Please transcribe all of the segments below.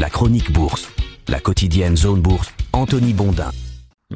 La chronique bourse, la quotidienne Zone Bourse, Anthony Bondin.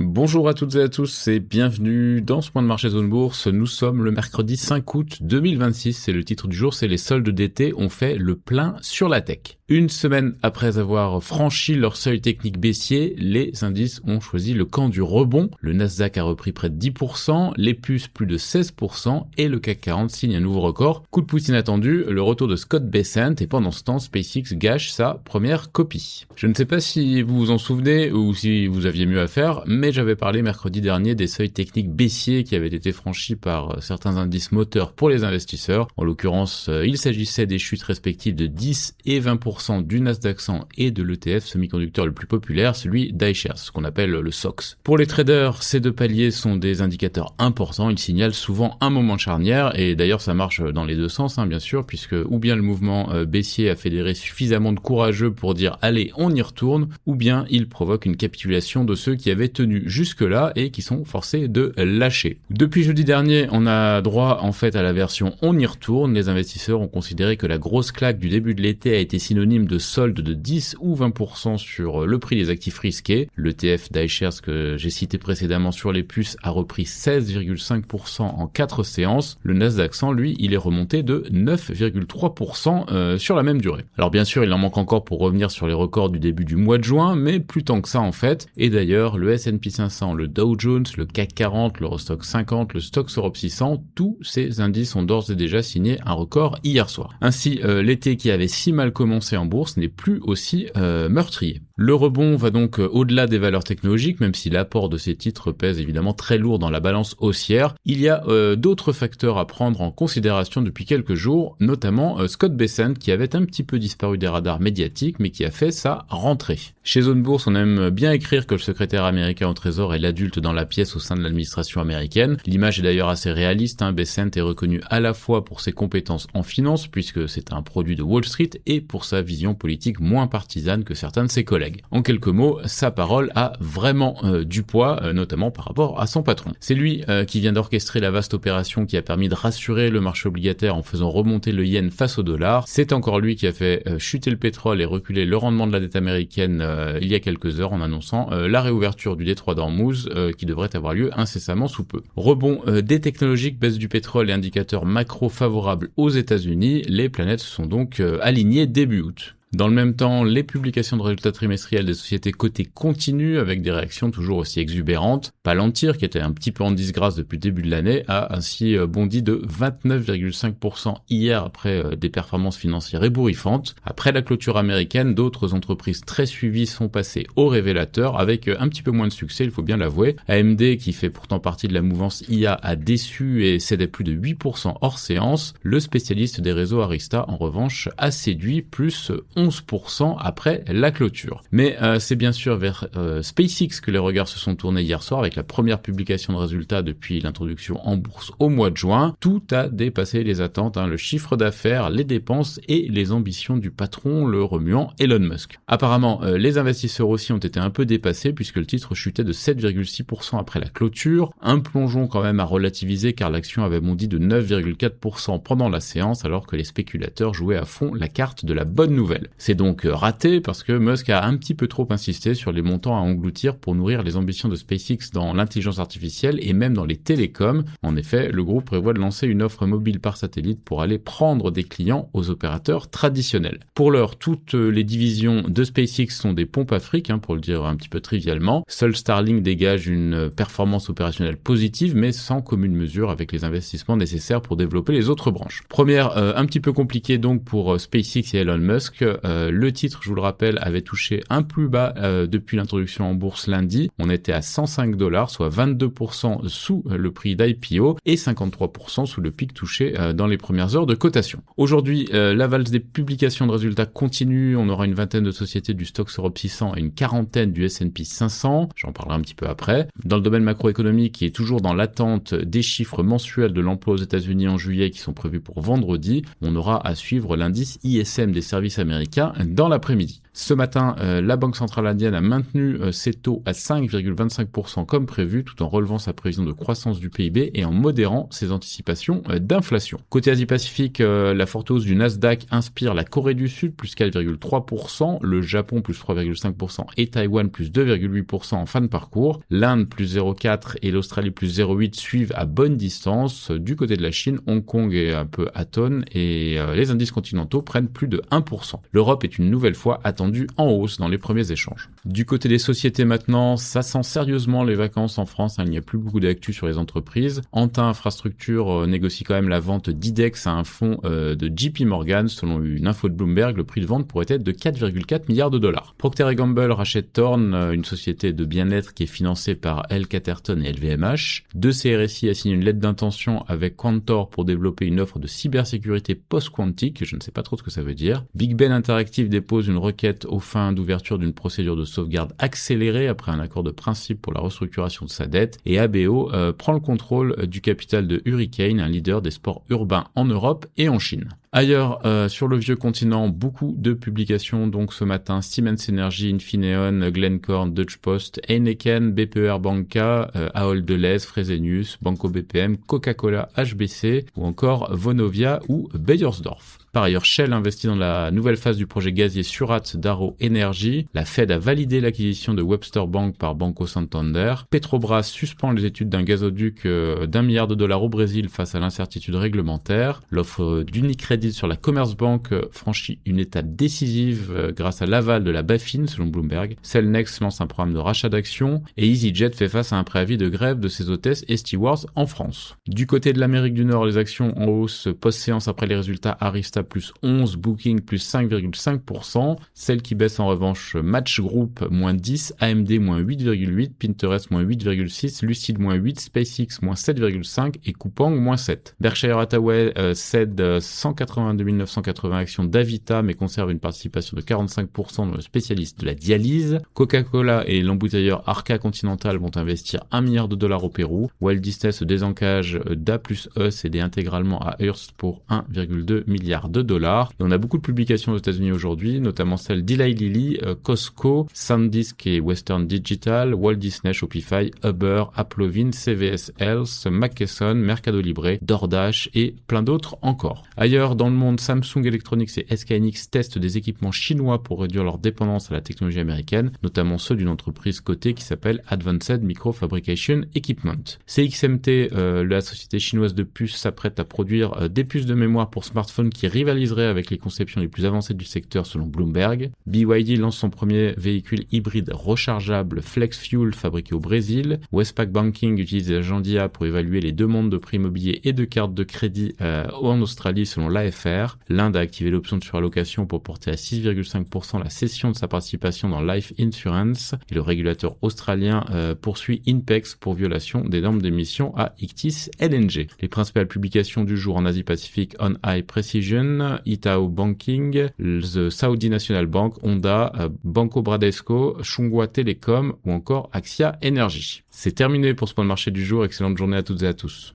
Bonjour à toutes et à tous et bienvenue dans ce point de marché Zone Bourse. Nous sommes le mercredi 5 août 2026 et le titre du jour c'est les soldes d'été ont fait le plein sur la tech. Une semaine après avoir franchi leur seuil technique baissier, les indices ont choisi le camp du rebond. Le Nasdaq a repris près de 10%, les puces plus de 16% et le CAC 40 signe un nouveau record. Coup de pouce inattendu, le retour de Scott Bessent et pendant ce temps, SpaceX gâche sa première copie. Je ne sais pas si vous vous en souvenez ou si vous aviez mieux à faire, mais j'avais parlé mercredi dernier des seuils techniques baissiers qui avaient été franchis par certains indices moteurs pour les investisseurs. En l'occurrence, il s'agissait des chutes respectives de 10 et 20% du Nasdaq 100 et de l'ETF semi-conducteur le plus populaire, celui d'iShares, ce qu'on appelle le SOX. Pour les traders, ces deux paliers sont des indicateurs importants, ils signalent souvent un moment charnière et d'ailleurs ça marche dans les deux sens bien sûr, puisque ou bien le mouvement baissier a fédéré suffisamment de courageux pour dire allez on y retourne, ou bien il provoque une capitulation de ceux qui avaient tenu jusque-là et qui sont forcés de lâcher. Depuis jeudi dernier, on a droit en fait à la version on y retourne. Les investisseurs ont considéré que la grosse claque du début de l'été a été synonyme de solde de 10 ou 20% sur le prix des actifs risqués. L'ETF d'iShares que j'ai cité précédemment sur les puces a repris 16,5% en 4 séances. Le Nasdaq 100, lui, il est remonté de 9,3% sur la même durée. Alors bien sûr, il en manque encore pour revenir sur les records du début du mois de juin, mais plus tant que ça en fait. Et d'ailleurs, le S&P 500, le Dow Jones, le CAC 40, l'Eurostoxx 50, le Stoxx Europe 600, tous ces indices ont d'ores et déjà signé un record hier soir. Ainsi, l'été qui avait si mal commencé en bourse n'est plus aussi meurtrier. Le rebond va donc au-delà des valeurs technologiques, même si l'apport de ces titres pèse évidemment très lourd dans la balance haussière. Il y a d'autres facteurs à prendre en considération depuis quelques jours, notamment Scott Bessent qui avait un petit peu disparu des radars médiatiques, mais qui a fait sa rentrée. Chez Zone Bourse, on aime bien écrire que le secrétaire américain au Trésor est l'adulte dans la pièce au sein de l'administration américaine. L'image est d'ailleurs assez réaliste, Bessent est reconnu à la fois pour ses compétences en finance, puisque c'est un produit de Wall Street, et pour sa vision politique moins partisane que certains de ses collègues. En quelques mots, sa parole a vraiment du poids, notamment par rapport à son patron. C'est lui qui vient d'orchestrer la vaste opération qui a permis de rassurer le marché obligataire en faisant remonter le yen face au dollar. C'est encore lui qui a fait chuter le pétrole et reculer le rendement de la dette américaine il y a quelques heures en annonçant la réouverture du détroit d'Ormuz qui devrait avoir lieu incessamment sous peu. Rebond des technologiques, baisse du pétrole et indicateurs macro favorables aux États-Unis, les planètes se sont donc alignées début août. Dans le même temps, les publications de résultats trimestriels des sociétés cotées continuent avec des réactions toujours aussi exubérantes. Palantir, qui était un petit peu en disgrâce depuis le début de l'année, a ainsi bondi de 29,5% hier après des performances financières ébouriffantes. Après la clôture américaine, d'autres entreprises très suivies sont passées au révélateur avec un petit peu moins de succès, il faut bien l'avouer. AMD, qui fait pourtant partie de la mouvance IA, a déçu et cédait plus de 8% hors séance. Le spécialiste des réseaux Arista, en revanche, a séduit plus 11% après la clôture. Mais c'est bien sûr vers SpaceX que les regards se sont tournés hier soir avec la première publication de résultats depuis l'introduction en bourse au mois de juin. Tout a dépassé les attentes, le chiffre d'affaires, les dépenses et les ambitions du patron, le remuant Elon Musk. Apparemment, les investisseurs aussi ont été un peu dépassés puisque le titre chutait de 7,6% après la clôture. Un plongeon quand même à relativiser car l'action avait bondi de 9,4% pendant la séance alors que les spéculateurs jouaient à fond la carte de la bonne nouvelle. C'est donc raté parce que Musk a un petit peu trop insisté sur les montants à engloutir pour nourrir les ambitions de SpaceX dans l'intelligence artificielle et même dans les télécoms. En effet, le groupe prévoit de lancer une offre mobile par satellite pour aller prendre des clients aux opérateurs traditionnels. Pour l'heure, toutes les divisions de SpaceX sont des pompes à fric, pour le dire un petit peu trivialement. Seul Starlink dégage une performance opérationnelle positive, mais sans commune mesure avec les investissements nécessaires pour développer les autres branches. Première, un petit peu compliquée donc pour SpaceX et Elon Musk. Le titre, je vous le rappelle, avait touché un plus bas depuis l'introduction en bourse lundi. On était à $105, soit 22% sous le prix d'IPO et 53% sous le pic touché dans les premières heures de cotation. Aujourd'hui, la valse des publications de résultats continue. On aura une vingtaine de sociétés du Stoxx Europe 600 et une quarantaine du S&P 500. J'en parlerai un petit peu après. Dans le domaine macroéconomique, qui est toujours dans l'attente des chiffres mensuels de l'emploi aux États-Unis en juillet qui sont prévus pour vendredi, on aura à suivre l'indice ISM des services américains dans l'après-midi. Ce matin, la Banque centrale indienne a maintenu ses taux à 5,25% comme prévu, tout en relevant sa prévision de croissance du PIB et en modérant ses anticipations d'inflation. Côté Asie-Pacifique, la forte hausse du Nasdaq inspire la Corée du Sud, plus 4,3%, le Japon, plus 3,5% et Taïwan, plus 2,8% en fin de parcours. L'Inde, plus 0,4% et l'Australie, plus 0,8% suivent à bonne distance. Du côté de la Chine, Hong Kong est un peu atone et les indices continentaux prennent plus de 1%. L'Europe est une nouvelle fois attendue en hausse dans les premiers échanges. Du côté des sociétés maintenant, ça sent sérieusement les vacances en France. Il n'y a plus beaucoup d'actu sur les entreprises. Anta Infrastructure négocie quand même la vente d'IDEX à un fonds de JP Morgan. Selon une info de Bloomberg, le prix de vente pourrait être de 4,4 milliards de dollars. Procter & Gamble rachète Thorne, une société de bien-être qui est financée par L. Catterton et LVMH. De CRSI a signé une lettre d'intention avec Quantor pour développer une offre de cybersécurité post-quantique, je ne sais pas trop ce que ça veut dire. Big Ben Interactive dépose une requête aux fins d'ouverture d'une procédure de sauvegarde accélérée après un accord de principe pour la restructuration de sa dette. Et ABO prend le contrôle du capital de Hurricane, un leader des sports urbains en Europe et en Chine. Ailleurs, sur le vieux continent, beaucoup de publications donc ce matin. Siemens Energy, Infineon, Glencore, Deutsche Post, Heineken, BPER Banca, Ahold Delhaize, Fresenius, Banco BPM, Coca-Cola, HBC ou encore Vonovia ou Beiersdorf. Par ailleurs, Shell investit dans la nouvelle phase du projet gazier Surat d'Arrow Energy. La Fed a validé l'acquisition de Webster Bank par Banco Santander. Petrobras suspend les études d'un gazoduc d'1 milliard de dollars au Brésil face à l'incertitude réglementaire. L'offre d'Unicredit sur la Commerzbank franchit une étape décisive grâce à l'aval de la BaFin, selon Bloomberg. Cellnex lance un programme de rachat d'actions et EasyJet fait face à un préavis de grève de ses hôtesses et stewards en France. Du côté de l'Amérique du Nord, les actions en hausse post-séance après les résultats Arista plus 11, Booking plus 5,5%. Celle qui baisse en revanche, Match Group moins 10, AMD moins 8,8, Pinterest moins 8,6, Lucid moins 8, SpaceX moins 7,5 et Coupang moins 7. Berkshire Hathaway cède 182 980 actions d'Avita mais conserve une participation de 45% dans le spécialiste de la dialyse. Coca-Cola et l'embouteilleur Arca Continental vont investir 1 milliard de dollars au Pérou. Walt Disney se désengage d'A plus E, cédé intégralement à Hearst pour 1,2 milliard de dollars. Et on a beaucoup de publications aux États-Unis aujourd'hui, notamment celles d'Eli Lilly, Costco, SanDisk et Western Digital, Walt Disney, Shopify, Uber, Applovin, CVS Health, McKesson, Mercado Libre, DoorDash et plein d'autres encore. Ailleurs dans le monde, Samsung Electronics et SK hynix testent des équipements chinois pour réduire leur dépendance à la technologie américaine, notamment ceux d'une entreprise cotée qui s'appelle Advanced Micro Fabrication Equipment. CXMT, la société chinoise de puces, s'apprête à produire des puces de mémoire pour smartphones qui rivaliserait avec les conceptions les plus avancées du secteur selon Bloomberg. BYD lance son premier véhicule hybride rechargeable Flex Fuel fabriqué au Brésil. Westpac Banking utilise l'agent d'IA pour évaluer les demandes de prix immobiliers et de cartes de crédit en Australie selon l'AFR. L'Inde a activé l'option de surallocation pour porter à 6,5% la cession de sa participation dans Life Insurance. Et le régulateur australien poursuit Inpex pour violation des normes d'émission à Ichthys LNG. Les principales publications du jour en Asie-Pacifique, On High Precision, Itaú Banking, the Saudi National Bank, Honda, Banco Bradesco, Chunghwa Telecom ou encore Axia Energy. C'est terminé pour ce point de marché du jour. Excellente journée à toutes et à tous.